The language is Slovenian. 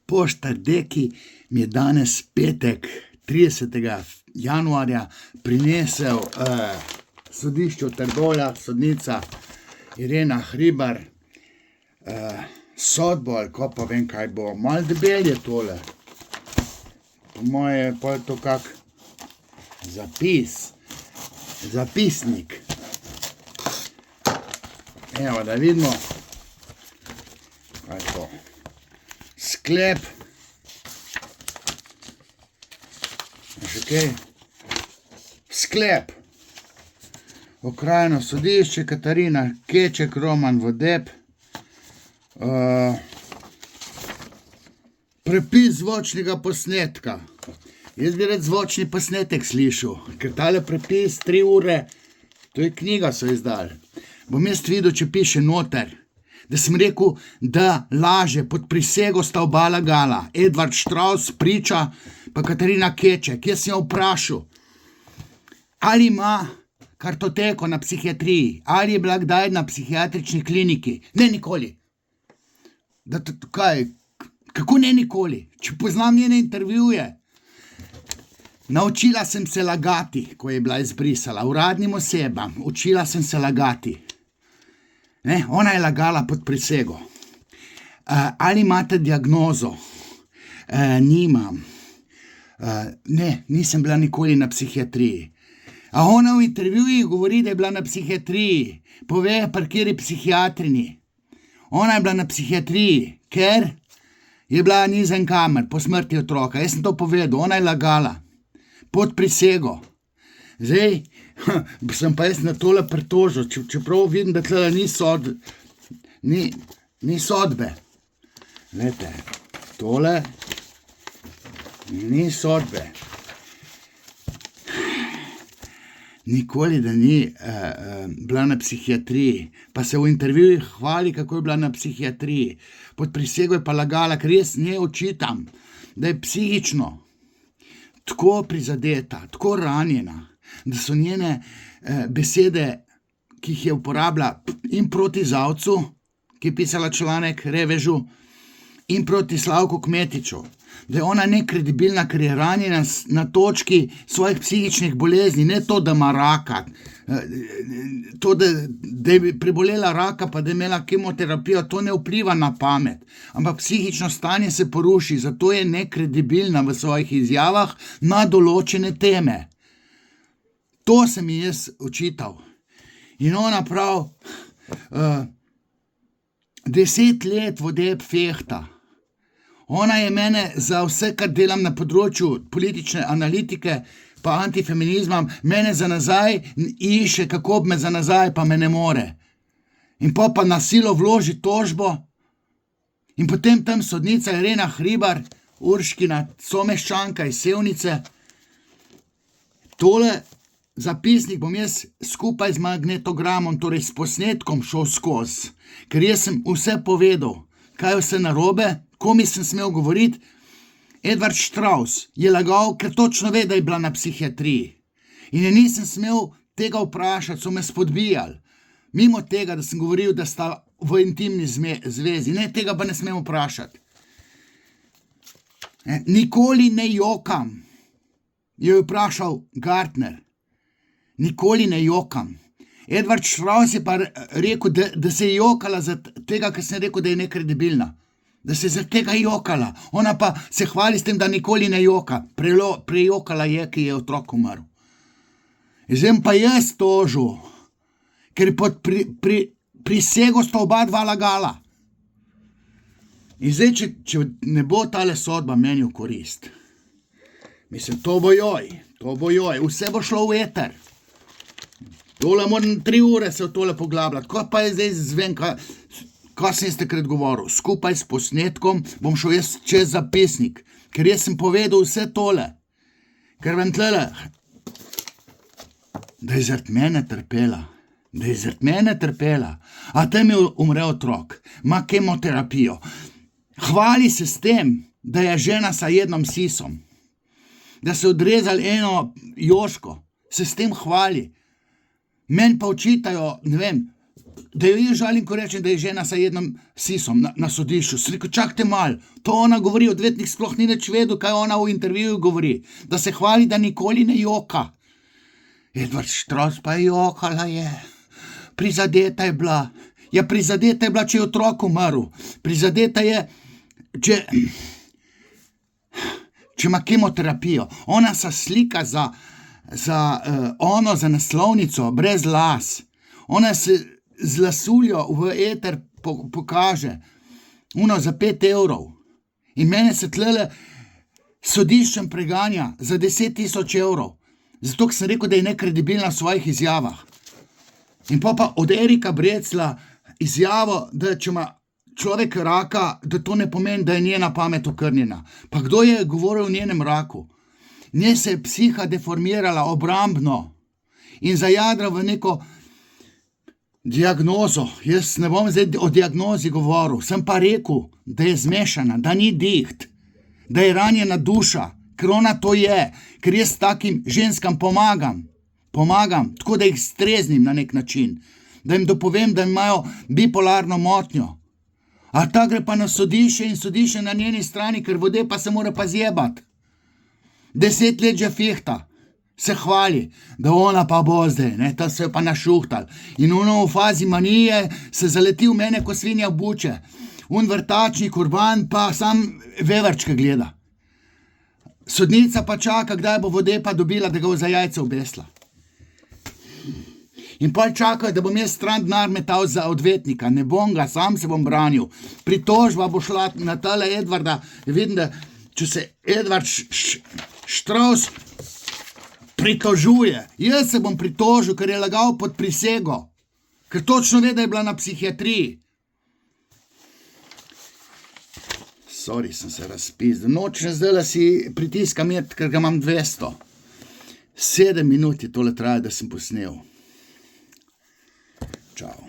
Poštar Deki mi je danes petek, 30. januarja, prinesel sodišču v Trbovljah, sodnica Irena Hribar, sodbo, ali ko pa vem, kaj bo. Malo debel je tole. Po moje je pa to kak zapisnik. Evo, da vidimo, kaj je to. Sklep. Še kaj? Sklep. Okrajno sodišče, Katarina Keček, Roman Vodeb. Prepis zvočnega posnetka. Jaz bi rad zvočni posnetek slišal, ker tale prepis 3 ure, to je knjiga, so izdali. Bom jaz videl, če piše noter, da sem rekel, da laže, pod prisego sta oba lagala. Edvard Štravs priča, pa Katarina Keček. Jaz sem jo vprašal, ali ima kartoteko na psihiatriji, ali je bila kdaj na psihiatrični kliniki. Ne, nikoli. Kaj? Kako ne nikoli? Če poznam njene intervjuje. Naučila sem se lagati, ko je bila izbrisala, uradnim osebam. Učila sem se lagati. Ne, ona je lagala pod prisego. Ali imate diagnozo? Nimam. Ne, nisem bila nikoli na psihiatriji. A ona v intervjujih govori, da je bila na psihiatriji. Pove, pri kateri psihiatrini. Ona je bila na psihiatriji, ker je bila nizen kamer po smrti otroka. Jaz sem to povedal, ona je lagala. Pod prisego. Zdaj, sem pa jaz na tole pritožil, čeprav vidim, da tle ni sodbe. Glejte, tole ni sodbe. Nikoli, da ni bila na psihiatriji, pa se v intervjujih hvali, kako je bila na psihiatriji. Pod prisego je pa lagala, ker jaz nje očitam, da je psihično tako prizadeta, tako ranjena, da so njene besede, ki jih je uporabila in proti Zavcu, ki je pisala članek Revežu, in proti Slavku Kmetiču, da je ona nekredibilna, ker je ranjena na točki svojih psihičnih bolezni, ne to, da ima raka, to, da je prebolela raka, pa da je imela kemoterapijo, to ne vpliva na pamet, ampak psihično stanje se poruši, zato je nekredibilna v svojih izjavah na določene teme. To sem ji jaz očital. In ona prav 10 let Vodeb fehta. Ona je mene za vse, kar delam na področju politične analitike pa antifeminizma, mene za nazaj išče, kako bi me za nazaj, pa me ne more. In pa na silo vloži tožbo in potem tam sodnica Irena Hribar, Urškina, someščanka iz Sevnice. Tole zapisnik bom jaz skupaj z magnetogramom, torej s posnetkom šel skozi, ker jaz sem vse povedal, kaj vse narobe, komi sem smel govoriti. Edvard Štravs je lagal, ker točno ve, da je bila na psihiatriji. In je nisem smel tega vprašati, so me spodbijali. Mimo tega, da sem govoril, da sta v intimni zvezi. Ne, tega pa ne smem vprašati. Nikoli ne jokam, je vprašal Gartner. Nikoli ne jokam. Edvard Štravs je pa rekel, da se je jokala zaradi tega, ker sem rekel, da je nekredibilna. Da se je zaradi tega jokala. Ona pa se hvali s tem, da nikoli ne joka. Prejokala je, ki je otrok umrl. Zdaj pa jaz tožil, ker pod prisego sta oba dva lagala. In zdaj, če ne bo tale sodba meni v korist, mislim, to bo joj, vse bo šlo v eter. Tole moram 3 ure se v tole poglabljati. Ko pa je zdaj zvem, kaj sem jaz takrat govoril? Skupaj s posnetkom bom šel jaz čez zapisnik, ker jaz sem povedal vse tole. Ker vam tlele, da je zaradi mene trpela. A tam je umre otrok, ima kemoterapijo. Hvali se s tem, da je žena sa jednom sisom, da se odrezali eno joško, se s tem hvali. Meni pa očitajo, ne vem, da jo je žalim, ko rečem, da je žena sa jednom sisom na sodišču. Sem rekel, čakajte mal, to ona govori, odvetnik sploh ni nič vedel, kaj ona v intervjuju govori. Da se hvali, da nikoli ne joka. Edvard Štros pa je jokala je. Prizadeta je bila. Ja, prizadeta je bila, če je otrok umrl. Prizadeta je, če ima kemoterapijo. Ona sa slika za naslovnico, brez las. Ona se z lasuljo v eter pokaže. Za 5 evrov. In mene se tlele sodiščem preganja za 10.000 evrov. Zato, ker sem rekel, da je nekredibilna v svojih izjavah. In pa od Erika Brecla izjavo, da če ima človek raka, da to ne pomeni, da je njena pamet okrnjena. Pa kdo je govoril o njenem raku? Nje se je psiha deformirala obrambno in zajadra v neko diagnozo. Jaz ne bom zdaj o diagnozi govoril, sem pa rekel, da je zmešana, da ni diht, da je ranjena duša, ker ona to je, ker jaz takim ženskam pomagam, tako da jih streznim na nek način, da jim dopovem, da imajo bipolarno motnjo. A ta gre pa na sodišče in sodišče na njeni strani, ker vode pa se mora pa zjebati. 10 let že fihta, se hvali, da ona pa bo zdaj, ta se je pa našuhtal. In ono v fazi manije se zaleti v mene, ko svinja v buče. Vrtačnik, Urban pa sam veverčke gleda. Sodnica pa čaka, kdaj bo vode pa dobila, da ga v za jajce obesla. In pol čakajo, da bom jaz stran denar metal za odvetnika. Ne bom ga, sam se bom branil. Pritožba bo šla na tale Edvarda. Vidim, da če se Edvard Štros pritožuje, jaz se bom pritožil, ker je lagal pod prisego. Ker točno ve, da je bila na psihiatriji. Sorry, sem se razpizdil. Nočne zdaj si pritiskam jed, ker ga imam 200. 7 minut je tole traja, da sem posnel. Čau.